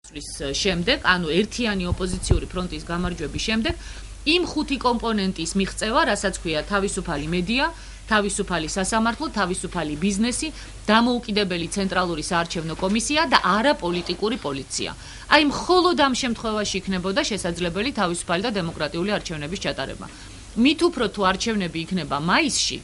წლის შემდეგ, ანუ ერთიანი ოპოზიციური ფრონტის გამარჯვების შემდეგ, იმ ხუთი კომპონენტის მიღწევა, რასაც ქვია თავისუფალი მედია, თავისუფალი სასამართლო, თავისუფალი ბიზნესი, დამოუკიდებელი ცენტრალური საარჩევნო კომისია და არაპოლიტიკური პოლიცია. აი, მხოლოდ ამ შემთხვევაში იქნებოდა შესაძლებელი თავისუფალი და დემოკრატიული არჩევნების ჩატარება. მით უფრო თუ არჩევნები იქნება მაისში,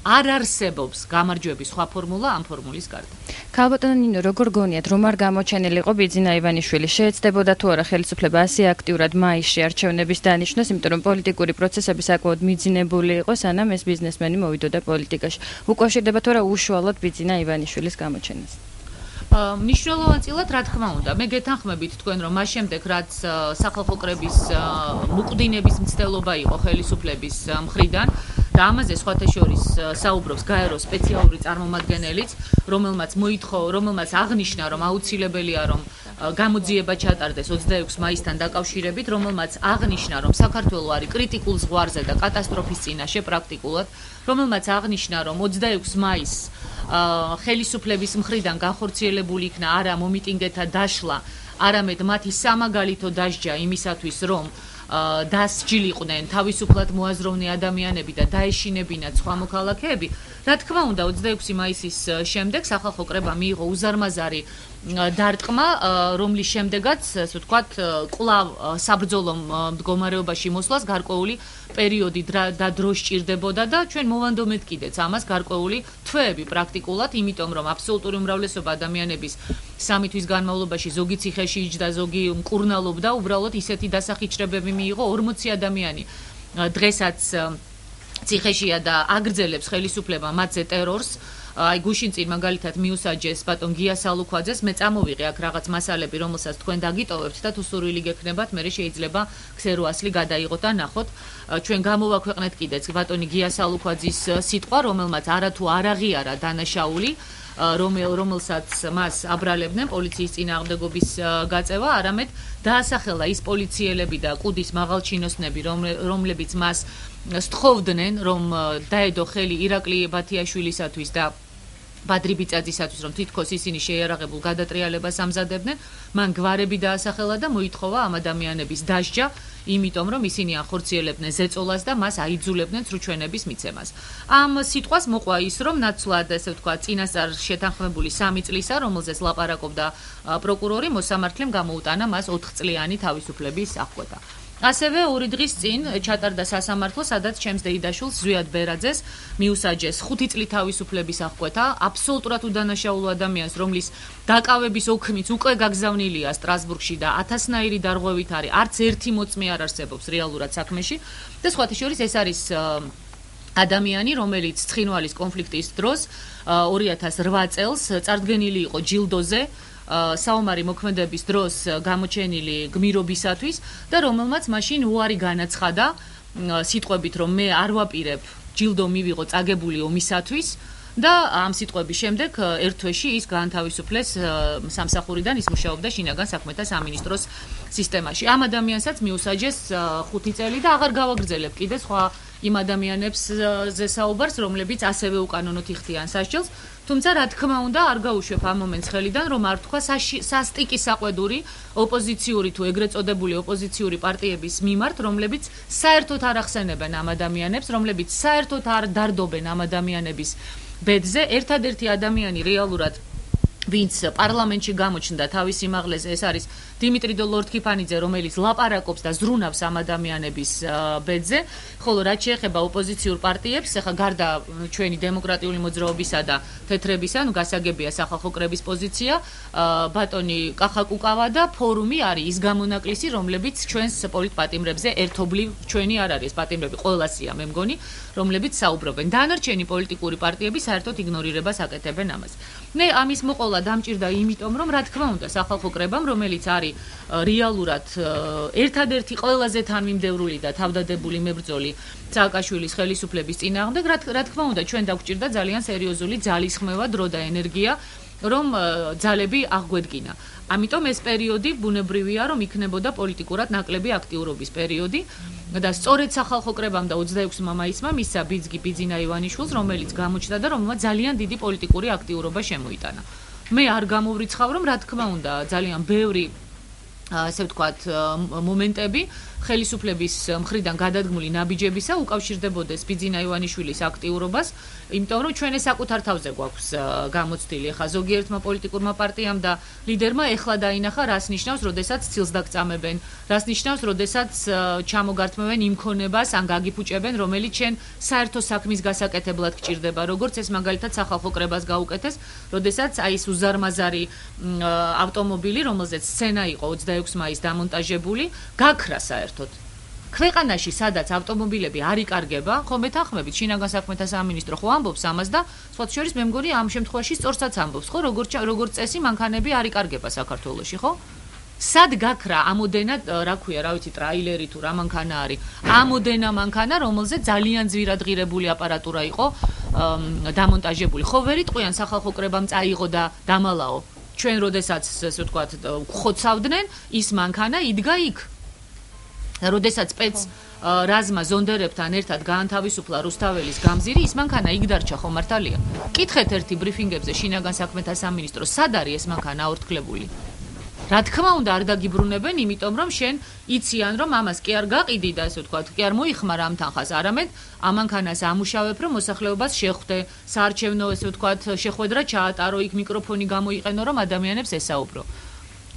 არ არსებობს გამარჯვების სხვა ფორმულა ამ ფორმულის გარდა. ქალბატონო ნინო, როგორ გონიათ, რომ არ გამოჩენილი იყო ბიძინა ივანიშვილი, შეეცდებოდა თუ არა ხელისუფლება ასე აქტიურად მაისში არჩევნების დანიშნოს, იმიტომ რომ პოლიტიკური პროცესები საკმაოდ მიძინებული იყო, სანამ ეს ბიზნესმენი მოვიდოდა პოლიტიკაში. უკავშირდება თუ არა უშუალოდ ბიძინა ივანიშვილის გამოჩენას? მნიშვნელოვანწილად, რა თქმა უნდა, მე გეთანხმებით თქვენ, რომ მას შემდეგ, რაც სახალხო კრების მუკვდინების მცდელობა იყო ხელისუფლების მხრიდან და ამაზე სხვათა შორის საუბრობს გაეროს სპეციალური წარმომადგენელიც, რომელმაც აღნიშნა, რომ აუცილებელია, რომ გამოძიება ჩატარდეს 26 მაისთან დაკავშირებით, რომელმაც აღნიშნა, რომ საქართველო არის კრიტიკულ ზღვარზე და კატასტროფის წინაშე პრაქტიკულად, რომელმაც აღნიშნა, რომ 26 მაისს ხელისუფლების მხრიდან განხორციელებული იქნა არა მომიტინგეთა დაშლა, არამედ მათი სამაგალითო დასჯა იმისათვის, რომ დასჯილიყვნენ თავისუფლად მოაზროვნე ადამიანები და დაეშინებინათ სხვა მოქალაქეები. რა თქმა უნდა, 26 მაისის შემდეგ სახალხო კრებამ მიიღო უზარმაზარი დარტყმა, რომლის შემდეგაც, ასე ვთქვათ, კვლავ საბრძოლო მდგომარეობაში მოსვლას გარკვეული პერიოდი და დრო სჭირდებოდა და ჩვენ მოვანდომეთ კიდეც ამას გარკვეული თვეები პრაქტიკულად, იმიტომ რომ აბსოლუტური უმრავლესობა ადამიანების 3 თვის განმავლობაში ზოგი ციხეში იჯდა, ზოგი მკურნალობდა, უბრალოდ ისეთი დასახიჩრებები მიიღო 40 ადამიანი დღესაც ციხეშია და აგრძელებს ხელისუფლება მათზე ტერორს. აი გუშინ წინ მაგალითად მიუსაჯეს ბატონ გია სალუქვაძეს, მე წამოვიღე აქ რაღაც მასალები, რომელსაც თქვენ დაგიტოვებთ და თუ სურვილი გექნებათ, მე შეიძლება ქსერო ასლი გადაიღოთ და ნახოთ. ჩვენ გამოვაქვეყნეთ კიდეც ბატონი გია სალუქვაძის სიტყვა, რომელმაც არათუ არ აღიარა დანაშაული, რომელსაც მას აბრალებდნენ პოლიციის წინააღმდეგობის გაწევა, არამედ დაასახელა ის პოლიციელები და კუდის მაღალჩინოსნები, რომლებიც მას სთხოვდნენ, რომ დაედო ხელი ირაკლი ბათიაშვილისათვის და ბადრი ბიწაძისათვის, რომ თითქოს ისინი შეიარაღებულ გადატრიალებას ამზადებდნენ, მან გვარები დაასახელა და მოითხოვა ამ ადამიანების დასჯა, იმიტომ რომ ისინი ახორციელებდნენ ზეწოლას და მას აიძულებდნენ სრუჩვენების მიცემას. ამ სიტყვას მოყვა ის, რომ ნაცვლად, ესე ვთქვათ, წინასწარ შეთანხმებული 3 წლისა, რომელზეც ლაპარაკობდა პროკურორი, მოსამართლემ გამოუტანა მას 4 წლიანი თავისუფლების აღკვეთა. ასევე 2 დღის წინ ჩატარდა სასამართლო, სადაც ჩემს დეიდაშვილს ზვიად ბერაძეს მიუსაჯეს 5 წლით თავისუფლების აღკვეთა, აბსოლუტურად უდანაშაულო ადამიანს, რომლის დაკავების ოქმიც უკვე გაგზავნილია სტრასბურგში და 1000-ნაირი დარღვევით არის, არც ერთი მოწმე არ არსებობს რეალურად საქმეში და სხვათა შორის ეს არის ადამიანი, რომელიც ცხინვალის კონფლიქტის დროს 2008 წელს წარდგენილი იყო ჯილდოზე საომარი მოქმედების დროს გამოჩენილი გმირობისათვის და რომელმაც მაშინ უარი განაცხადა სიტყვებით, რომ მე არ ვაპირებ ჯილდო მივიღო წაგებული ომისათვის და ამ სიტყვების შემდეგ ერთ თვეში ის გაანთავისუფლეს სამსახურიდან, ის მუშაობდა შინაგან საქმეთა სამინისტროს სისტემაში. ამ ადამიანსაც მიუსაჯეს 5 წელი და აღარ გავაგრძელებ კიდე სხვა იმ ადამიანებს ზესაუბარს, რომლებიც ასევე უკანონოდ იხდიან სასჯელს. თუმცა რა თქმა უნდა არ გაუშვებ ამ მომენტს ხელიდან, რომ არ თქვა სასტიკი საყვედური ოპოზიციური თუ ეგრეთ წოდებული ოპოზიციური პარტიების მიმართ, რომლებიც საერთოდ არ ახსენებენ ამ ადამიანებს, რომლებიც საერთოდ არ დარდობენ ამ ადამიანების ბედზე. ერთადერთი ადამიანი რეალურად ვინც პარლამენტში გამოჩნდა თავის სიმაღლეზე, ეს არის დიმიტრი ლორთქიფანიძე, რომელიც ლაპარაკობს და ზრუნავს ამ ადამიანების ბედზე, ხოლო რაც შეეხება ოპოზიციურ პარტიებს, ახლა გარდა ჩვენი დემოკრატიული მოძრაობისა და თეთრებისა, ნუ გასაგებია სახალხო კრების პოზიცია, ბატონი კახაკუკავა და ფორუმი არის ის გამონაკლისი, რომლებიც ჩვენს პოლიტპატიმრებზე ერთობლივ ჩვენი არ არის პატიმრები, ყველასია მე მგონი, რომლებიც საუბრობენ. დანარჩენი პოლიტიკური პარტიები საერთოდ იგნორირებას აკეთებენ ამას. მე ამის მოყოლა დამჭირდა იმიტომ, რომ რა თქმა უნდა სახალხო კრებამ, რომელიც არის რეალურად ერთადერთი ყველაზე თანმიმდევრული და თავდადებული მებრძოლი სააკაშვილის ხელისუფლების წინააღმდეგ, რა თქმა უნდა ჩვენ დაგვჭირდა ძალიან სერიოზული ძალისხმევა, დრო და ენერგია, რომ ძალები აღგვედგინა. ამიტომ ეს პერიოდი ბუნებრივია, რომ იქნებოდა პოლიტიკურად ნაკლები აქტიურობის პერიოდი და სწორედ სახალხო კრებამ და 26 მაისმა მისცა ბიძგი ბიძინა ივანიშვილს, რომელიც გამოჩნდა და რომელმაც ძალიან დიდი პოლიტიკური აქტიურობა შემოიტანა. მე არ გამოვრიცხავ, რომ რა თქმა უნდა ძალიან ბევრი ასე ვთქვათ, მომენტები ხელისუფლების მხრიდან გადადგმული ნაბიჯებისა უკავშირდებოდეს ბიძინა ივანიშვილის აქტიურობას, იმიტომ რომ ჩვენ ეს საკუთარ თავზე გვაქვს გამოცდილი ახლა ზოგიერთმა პოლიტიკურმა პარტიამ და ლიდერმა ეხლა დაინახა, რას ნიშნავს, როდესაც ცილს დაგწამებენ, რას ნიშნავს, როდესაც ჩამოგართმევენ იმ ქონებას ან გაგიფუჭებენ, რომელიც ჩვენ საერთო საქმის გასაკეთებლად გჭირდება, როგორც ეს მაგალითად სახალხო კრებას გაუკეთეს, როდესაც აი ეს უზარმაზარი ავტომობილი, რომელზეც სცენა იყო 26 მაისს დამონტაჟებული, გაქრა საერთოდ. ქვეყანაში, სადაც ავტომობილები არ იკარგება, ხომ მეთანხმებით, შინაგან საქმეთა სამინისტრო ხო ამბობს ამას და სხვათა შორის მე მგონი ამ შემთხვევაში სწორსაც ამბობს, ხო, როგორც წესი მანქანები არ იკარგება საქართველოში, ხო? სად გაქრა ამოდენა, რა ქვია, რა ვიცი, ტრაილერი თუ რა მანქანა არის, ამოდენა მანქანა, რომელზე ძალიან ძვირად ღირებული აპარატურა იყო დამონტაჟებული. ხო ვერ იტყვიან სახალხო კრებამ წაიღო და დამალაო. ჩვენ როდესაც, ასე ვთქვათ, ხოცავდნენ, ის მანქანა იდგა იქ. როდესაც სპეც რაზმა ზონდერებთან ერთად გაანთავისუფლა რუსთაველის გამზირი, ის მანქანა იქ დარჩა, ხო მართალია? კითხეთ ერთი ბრიფინგებზე შინაგან საქმეთა სამინისტროს, სად არის ეს მანქანა აორთქლებული? რა თქმა უნდა არ დაგიბრუნებენ, იმიტომ რომ შენ იციან რომ ამას კი არ გაყიდი და ასე ვთქვათ, კი არ მოიხმარ ამ თანხას, არამედ ამ მანქანას ამუშავებ, რომ მოსახლეობას შეხვდე, საარჩევნო, ასე ვთქვათ, შეხვედრა ჩაატარო, იქ მიკროფონი გამოიყენო, რომ ადამიანებს ესაუბრო.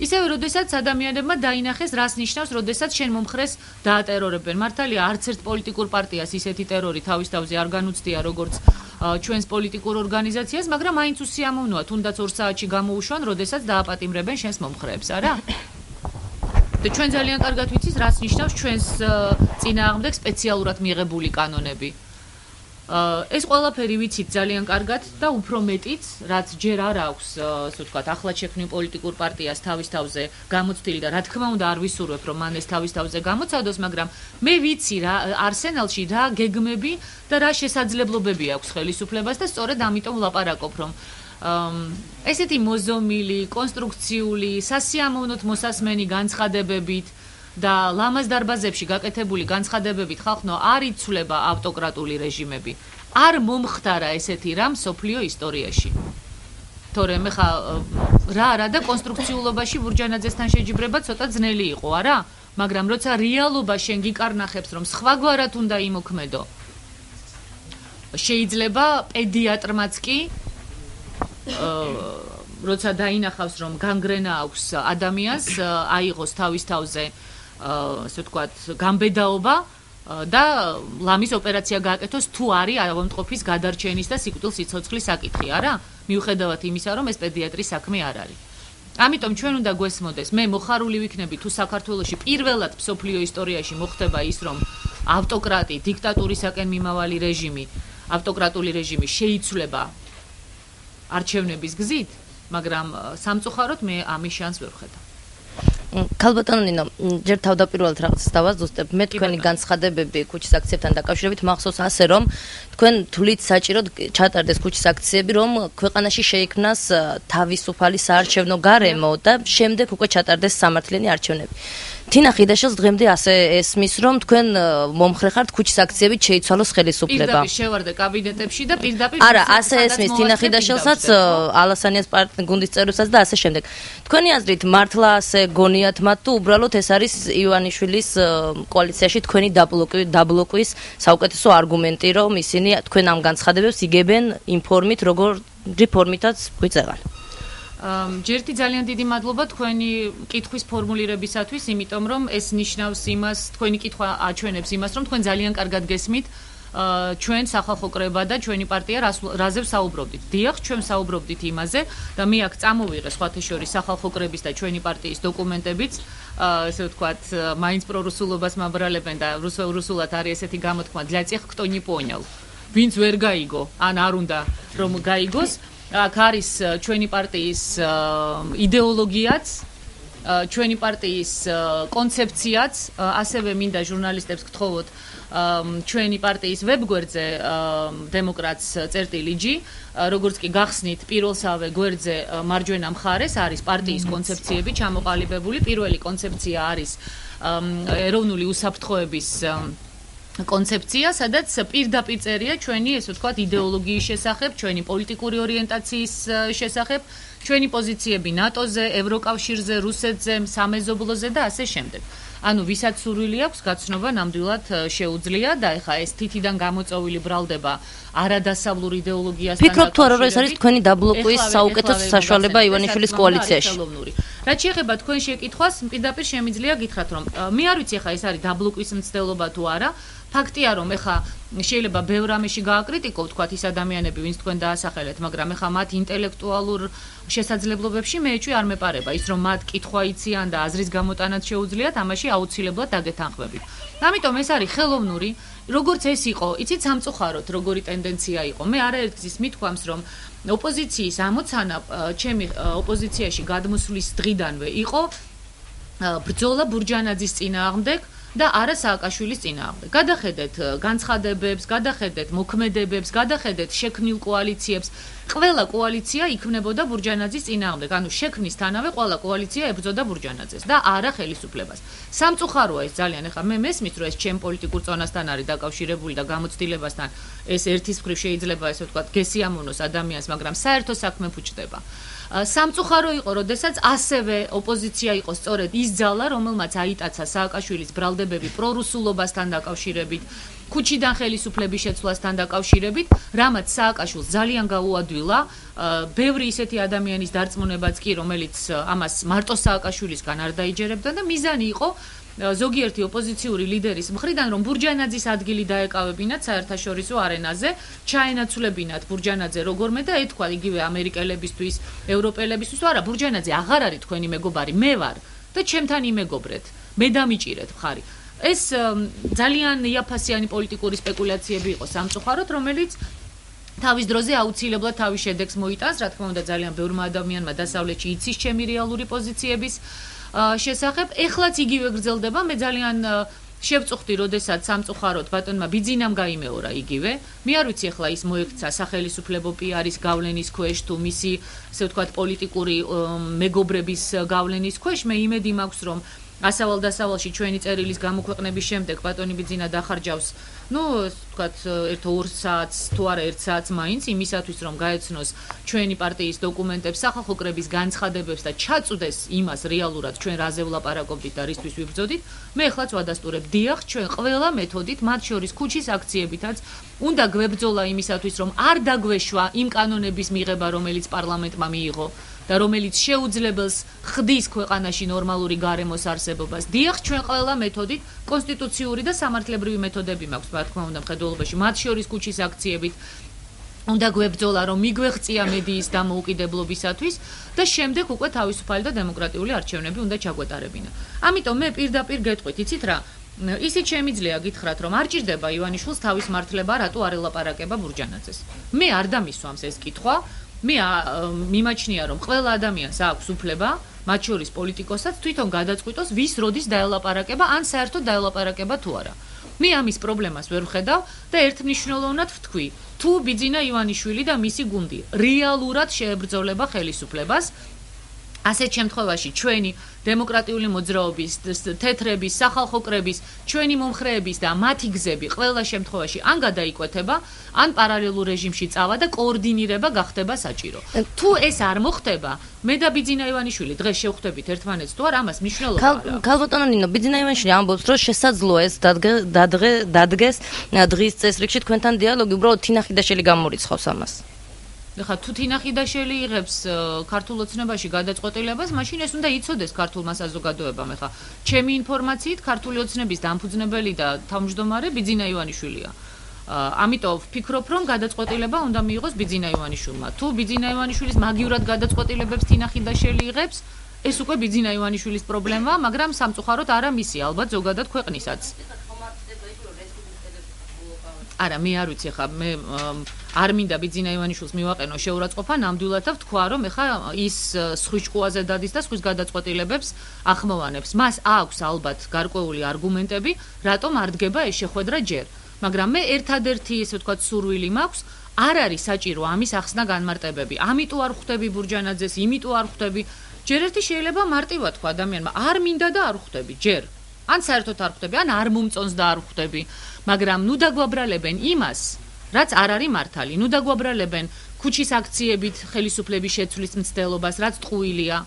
ისევე, როდესაც ადამიანებმა დაინახეს, რას ნიშნავს, როდესაც შენ მომხრეს დაატერორებენ. მართალია, არც ერთ პოლიტიკურ პარტიას ისეთი ტერორი თავის თავზე არ განუცდია, როგორც ჩვენს პოლიტიკურ ორგანიზაციას, მაგრამ მაინც უსიამოვნოა, თუნდაც 2 საათში გამოუშვან, როდესაც დააპატიმრებენ შენს მომხრეებს, არა? და ჩვენ ძალიან კარგად ვიცით, რას ნიშნავს ჩვენს წინააღმდეგ სპეციალურად მიღებული კანონები. ეს ყველაფერი ვიცით ძალიან კარგად და უფრო მეტიც, რაც ჯერ არ აქვს, ასე ვთქვათ, ახლად შექმნილ პოლიტიკურ პარტიას თავის თავზე გამოცდილი და რა თქმა უნდა არ ვისურვებ, რომ მან ეს თავის თავზე გამოცადოს, მაგრამ მე ვიცი რა არსენალში რა გეგმები და რა შესაძლებლობები აქვს ხელისუფლებას და სწორედ ამიტომ ვლაპარაკობ, რომ ესეთი მოზომილი, კონსტრუქციული, სასიამოვნოთ მოსასმენი განცხადებებით და ლამაზ დარბაზებში გაკეთებული განცხადებებით ხალხო არ იცვლება ავტოკრატული რეჟიმები. არ მომხდარა ესეთი რამ სოფლიო ისტორიაში. თორემ ხა რა და კონსტრუქციულობაში ბურჯანაძესთან შეჯიბრება ცოტა ძნელი იყო, არა? მაგრამ როცა რეალობა შენ გიკარნახებს, რომ სხვაგვარად უნდა იმოქმედო, შეიძლება პედიატრმაც კი როცა დაინახავს, რომ განგრენა აქვს ადამიანს, აიღოს თავის თავზე ასე ვთქვათ, გამბედაობა და ლამის ოპერაცია გააკეთოს თუ არის ავადმყოფის გადარჩენის და სიკვდილსიცოცხლის საკითხი, არა? მიუხედავად იმისა, რომ ეს პედიატრის საქმე არ არის. ამიტომ ჩვენ უნდა გვესმოდეს, მე მოხარული ვიქნები თუ საქართველოში პირველად მსოფლიო ისტორიაში მოხდება ის, რომ ავტოკრატი, დიქტატურისაკენ მიმავალი რეჟიმი, ავტოკრატული რეჟიმი შეიცვლება არჩევნების გზით, მაგრამ სამწუხაროდ მე ამის შანსს ვერ ვხედავ. ქალბატონო ნინო, ჯერ თავდაპირველად რაღაც დავაზუსტებ, მე თქვენი განცხადებები ქუჩის აქციებთან დაკავშირებით მახსოვს ასე, რომ თქვენ თვლით საჭიროდ ჩატარდეს ქუჩის აქციები, რომ ქვეყანაში შეიქმნას თავისუფალი საარჩევნო გარემო და შემდეგ უკვე ჩატარდეს სამართლიანი არჩევნები. თინა ხიდაშელს დღემდე ასე ესმის, რომ თქვენ მომხრე ხართ ქუჩის აქციებით შეიცვალოს ხელისუფლება. პირდაპირ შევარდე კაბინეტებში და პირდაპირ არა, ასე ესმის თინა ხიდაშელსაც, ალასანიას გუნდის წევრებსაც და ასე შემდეგ. თქვენი აზრით მართლა ასე გონიათ მათ თუ უბრალოდ ეს არის ივანიშვილის კოალიციაში თქვენი დაბლოკვის საუკეთესო არგუმენტი, რომ ისინი თქვენ ამ განცხადებებს იგებენ იმ ფორმით, როგორი ფორმითაც გვიწევენ. ჯერთი ძალიან დიდი მადლობა თქვენი კითხვის ფორმულირებისათვის, იმიტომ რომ ეს ნიშნავს იმას, თქვენი კითხვა აჩვენებს იმას, რომ თქვენ ძალიან კარგად გესმით ჩვენ სახალხო კრება და ჩვენი პარტია რაზე ვსაუბრობდით. დიახ, ჩვენ ვსაუბრობდით იმაზე და მე აქ წამოვიღე სხვათა შორის სახალხო კრების და ჩვენი პარტიის დოკუმენტებიც, ასე ვთქვათ, მაინც პრორუსულობას მაბრალებენ და რუსულად არის ესეთი გამოთქმა для тех, кто не понял. ვინც ვერ გაიგო, ან არ უნდა რომ გაიგოს, აქ არის ჩვენი პარტიის იდეოლოგიაც, ჩვენი პარტიის კონცეფციაც, ასევე მინდა ჟურნალისტებს გთხოვოთ ჩვენი პარტიის ვებგვერდზე დემოკრატს.lg, როგორც კი გახსნით პირველსავე გვერდზე მარჯვენა მხარეს არის პარტიის კონცეფციები ჩამოყალიბებული. პირველი კონცეფცია არის ეროვნული უსაფრთხოების კონცეფცია, სადაც პირდაპირ წერია ჩვენი, ესე ვთქვათ, იდეოლოგიის შესახებ, ჩვენი პოლიტიკური ორიენტაციის შესახებ ჩვენი პოზიციები ნატოზე, ევროკავშირზე, რუსეთზე, სამეზობლოზე და ასე შემდეგ. ანუ ვისაც სურვილი აქვს გაცნობა ნამდვილად შეუძლია და ეხა ეს თითიდან გამოწოვილი ბრალდება არადასავლურ იდეოლოგიასთან ფიქრობ თუ არა რომ ეს არის თქვენი დაბლოკვის საუკეთესო საშუალება ივანიშვილის კოალიციაში. რაც შეეხება თქვენ შეკითხვას, პირდაპირ შემიძლია გითხრათ რომ მე არ ვიცი ეხა ეს არის დაბლოკვის მცდელობა თუ არა. ფაქტია რომ ეხა შეიძლება ბევრ რამეში გააკრიტიკო თქვათ ის ადამიანები ვინც თქვენ დაასახელეთ, მაგრამ ეხა მათ ინტელექტუალურ შესაძლებლობებში მეჩვი არ მეპარება ის რომ მათ კითხვა იციან და აზრის გამოტანაც შეუძლიათ, ამაში აუცილებლად დაგეთანხმებით. ამიტომ ეს არის ხელოვნური, როგორც ეს იყო, იცით სამწუხაროდ როგორი ტენდენცია იყო. მე არაერთგზის მithქვამს რომ ოპოზიციის ამოცანა ჩემი ოპოზიციაში გადმოსვლის დღიდანვე იყო ბრძოლა ბურჯანაძის წინააღმდეგ და არა სააკაშვილის წინააღმდეგ. გადახედეთ განცხადებებს, გადახედეთ მოქმედებებს, გადახედეთ შექმნილ კოალიციებს. ყველა კოალიცია იქმნებოდა ბურჯანაძის წინააღმდეგ. ანუ შექმნისთანავე ყველა კოალიცია ებრძოდა ბურჯანაძეს და არა ხელისუფლებას. სამწუხაროა ეს ძალიან, ეხლა მე მესმის რომ ეს ჩემ პოლიტიკურ წონასთან არის დაკავშირებული და გამოცდილებასთან ეს ერთის მხრივ შეიძლება ესე ვთქვათ გესიამოვნოს ადამიანს, მაგრამ საერთო საქმე ფუჭდება. სამწუხარო იყო, როდესაც ასევე ოპოზიცია იყო სწორედ ის ძალა, რომელმაც აიტაცა სააკაშვილის ბრალდებები პრორუსულობასთან დაკავშირებით, ქუჩიდან ხელისუფლების შეცვლასთან დაკავშირებით, რამაც სააკაშვილს ძალიან გაუადვილა, ბევრი ისეთი ადამიანის დარწმუნებაც კი, რომელიც ამას მარტო სააკაშვილისგან არ დაიჯერებდა და მიზანი იყო ზოგიერთი ოპოზიციური ლიდერის მხრიდან რომ ბურჯანაძის ადგილი დაეკავებინათ საერთაშორისო არენაზე, ჩაენაცვლებინათ ბურჯანაძე როგორმე და ეთქვა იგივე ამერიკელებისთვის, ევროპელებისთვის, არა, ბურჯანაძე აღარ არის თქვენი მეგობარი, მე ვარ და ჩემთან იმეგობრეთ, მე დამიჭირეთ მხარი. ეს ძალიან იაფასიანი პოლიტიკური სპეკულაციები იყო სამწუხაროდ, რომელიც თავის დროზე აუცილებლად თავის შედეგს მოიტანს, რა თქმა უნდა, ძალიან ბევრმა ადამიანმა დასავლეთში იცის ჩემი რეალური პოზიციების შესახებ. ეხლაც იგივე გრძელდება, მე ძალიან შევწუხდი, როდესაც სამწუხაროდ ბატონმა ბიძინამ გაიმეორა იგივე. მე არ ვიცი ეხლა ის მოექცა სახელისუფლებო პიარის გავლენის ქვეშ თუ მისი, ასე ვთქვათ, პოლიტიკური მეგობრების გავლენის ქვეშ. მე იმედი მაქვს, რომ ასავალ-დასავალში ჩვენი წერილის გამოქვეყნების შემდეგ ბატონი ბიძინა დახარჯავს, ვთქვათ, 1-2 საათს თუ არა 1 საათს მაინც იმისათვის, რომ გაეცნოს ჩვენი პარტიის დოკუმენტებს, სახალხო კრების განცხადებებს და ჩაწვდეს იმას რეალურად ჩვენ რაზე ვლაპარაკობდით და რისთვის ვიბრძოდით. მე ეხლაც ვადასტურებ, დიახ, ჩვენ ყველა მეთოდით, მათ შორის ქუჩის აქციებითაც, უნდა გვებრძოლა იმისათვის, რომ არ დაგვეშვა იმ კანონების მიღება, რომელიც პარლამენტმა მიიღო. და რომელიც შეუძლებელს ხდის ქვეყანაში ნორმალური გარემოს არსებობას. დიახ, ჩვენ ყველა მეთოდით, კონსტიტუციური და სამართლებრივი მეთოდები მაქვს, რა თქმა უნდა, მხედველობაში, მათ შორის ქუჩის აქციებით უნდა გვებრძოლა, რომ მიგვეღწია მედიის დამოუკიდებლობისათვის და შემდეგ უკვე თავისუფალი და დემოკრატიული არჩევნები უნდა ჩაგვეტარებინა. ამიტომ მე პირდაპირ გეტყვით, იცით რა, ისიც შემიძლია გითხრათ, რომ არ ჭირდება ივანიშვილს თავის მართლება, რატო არ ელაპარაკება ბურჯანაძეს. მე არ დამისვამს ეს კითხვა. მე მიმაჩნია, რომ ყველა ადამიანს აქვს უფლება, მათ შორის პოლიტიკოსაც, თვითონ გადაწყვიტოს, ვის როდის დაელაპარაკება, ან საერთოდ დაელაპარაკება თუ არა. მე ამის პრობლემას ვერ ვხედავ და ერთმნიშვნელოვნად ვთქვი, თუ ბიძინა ივანიშვილი და მისი გუნდი რეალურად შეებრძოლება ხელისუფლებას, ასეთ შემთხვევაში ჩვენი დემოკრატიული მოძრაობის, თეთრების, სახალხო კრების, ჩვენი მომხრეების და მათი გზები ყველა შემთხვევაში ან გადაიკვეთება, ან პარალელურ რეჟიმში წავა და კოორდინირება გახდება საჭირო. თუ ეს არ მოხდება, მე და ბიძინა ივანიშვილი დღეს შევხვდებით ერთმანეთს თუ არა, ამას მნიშვნელობა არ აქვს. ქალბატონო ნინო, ბიძინა ივანიშვილი ამბობს, რომ შესაძლოა ეს დადგეს დღის წესრიგში თქვენთან დიალოგი, უბრალოდ თინახიდაშელი გამორიცხავს ამას. ხა თუ თინახიდაშელი იღებს ქართულ ოცნებაში გადაწყვეტილებას, მაშინ ეს უნდა იცოდეს ქართულმა საზოგადოებამ. ხა ჩემი ინფორმაციით ქართული ოცნების დამფუძნებელი და თავმჯდომარე ბიძინა ივანიშვილია. ამიტომ ვფიქრობ, რომ გადაწყვეტილება უნდა მიიღოს ბიძინა ივანიშვილმა. თუ ბიძინა ივანიშვილის მაგივრად გადაწყვეტილებებს თინახიდაშელი იღებს, ეს უკვე ბიძინა ივანიშვილის პრობლემაა, მაგრამ სამწუხაროდ არა მისი, ალბათ ზოგადად ქვეყნისაც. არა, მე არ ვიცი, ხა მე არ მინდა ბიძინა ივანიშვილს მივაყენო შეურაცხყოფა, ნამდვილად და ვთქვა, რომ ეხა ის სხვის ჭკუაზე დადის და სხვის გადაწყვეტილებებს ახმოვანებს. მას აქვს ალბათ გარკვეული არგუმენტები, რატომ არ დგება ეს შეხვედრა ჯერ. მაგრამ მე ერთადერთი, ესე ვთქვათ, სურვილი მაქვს, არ არის საჭირო ამის ახსნა განმარტებები. ამიტომ არ ხვდები ბურჯანაძეს, იმიტომ არ ხვდები. ჯერ ერთი შეიძლება მარტივად თქვა ადამიანმა, არ მინდა და არ ხვდები, ჯერ. ან საერთოდ არ ხვდები, ან არ მომწონს და არ ხვდები. მაგრამ ნუ დაგვაბრალებენ იმას, რაც არ არის მართალი. ნუ დაგვაბრალებენ ქუჩის აქციებით ხელისუფლების შეცვლის მცდელობას, რაც ტყუილია.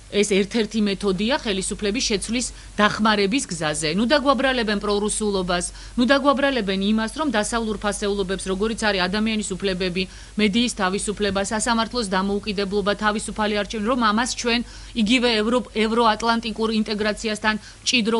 ეს ერთ-ერთი მეთოდია ხელისუფლების შეცვლის დახმარების გზაზე. ნუ დაგვაბრალებენ პრორუსულობას, ნუ დაგვაბრალებენ იმას, რომ დასავლურ ფასეულობებს, როგორიც არის ადამიანის უფლებები, მედიის თავისუფლება, სასამართლოს დამოუკიდებლობა, თავისუფალი არჩევანი, რომ ამას ჩვენ იგივე ევროატლანტიკურ ინტეგრაციასთან მჭიდრო